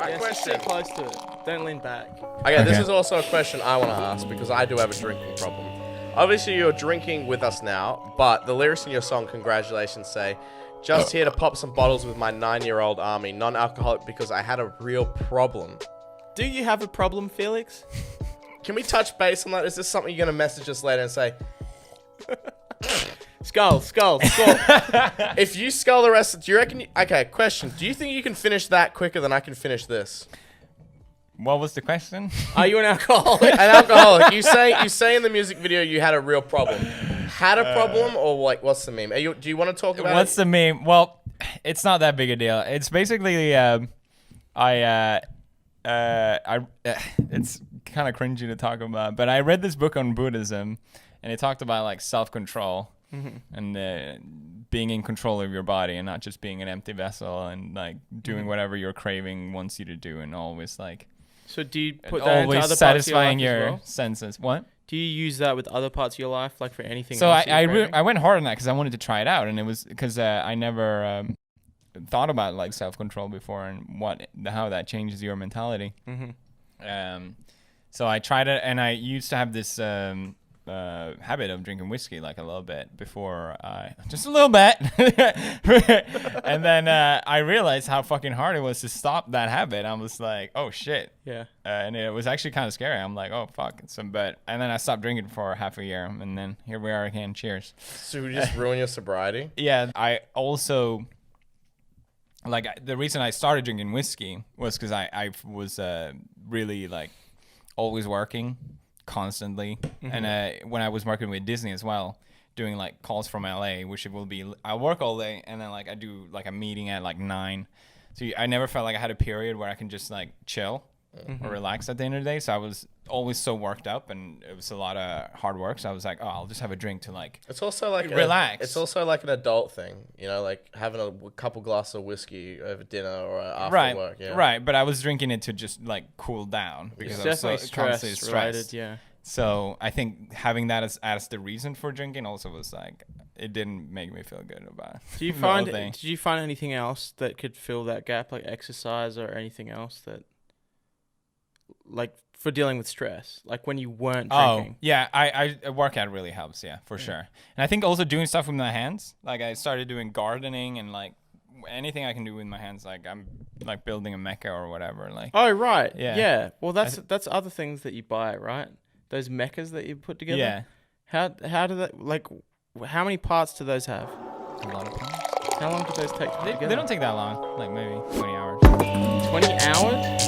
Question. Stay close to it. Don't lean back. Okay, this is also a question I want to ask because I do have a drinking problem. Obviously, you're drinking with us now, but the lyrics in your song, Congratulations, say, just here to pop some bottles with my 9-year-old army, non-alcoholic because I had a real problem. Do you have a problem, Felix? Can we touch base on that? Is this something you're going to message us later and say, Skull. if you skull the rest, do you reckon... Okay, question. Do you think you can finish that quicker than I can finish this? What was the question? Are you an alcoholic? An alcoholic. You say in the music video you had a real problem. Had a problem or like what's the meme? Do you want to talk about What's the meme? Well, it's not that big a deal. It's basically it's kind of cringy to talk about, but I read this book on Buddhism, and it talked about like self-control and being in control of your body and not just being an empty vessel and like doing whatever your craving wants you to do and always like. So do you put that into always other satisfying parts of your life your as well? senses? What? Do you use that with other parts of your life, like for anything So else? I went hard on that because I wanted to try it out, and it was because I never thought about like self-control before and how that changes your mentality. So I tried it, and I used to have this habit of drinking whiskey like a little bit before just a little bit, and then I realized how fucking hard it was to stop that habit. I was like, oh shit. Yeah. And it was actually kind of scary. I'm like, oh fuck. And then I stopped drinking for half a year, and then here we are again. Cheers. So you just ruin your sobriety? Yeah. I also like the reason I started drinking whiskey was because I was really like always working constantly, and when I was working with Disney as well, doing like calls from LA, which it will be I work all day and then like I do like a meeting at like 9, so I never felt like I had a period where I can just like chill or relax at the end of the day. So I was always so worked up, and it was a lot of hard work, so I was like, oh, I'll just have a drink to like It's also like relax. It's also like an adult thing, you know, like having a couple glasses of whiskey over dinner or after work. Yeah. Right, but I was drinking it to just like cool down because I was so constantly stressed. Related, yeah. So I think having that as the reason for drinking also was like it didn't make me feel good about it. Did you find anything else that could fill that gap, like exercise or anything else that, like for dealing with stress, like when you weren't drinking? Oh yeah, I workout really helps, yeah, for sure. And I think also doing stuff with my hands, like I started doing gardening and like anything I can do with my hands, like I'm like building a mecha or whatever. Like oh right, yeah. Well, that's other things that you buy, right? Those mechas that you put together. Yeah. How do that, like, how many parts do those have? a lot of parts. How long do those take to put They together? don't take that long, like maybe 20 hours. 20 hours?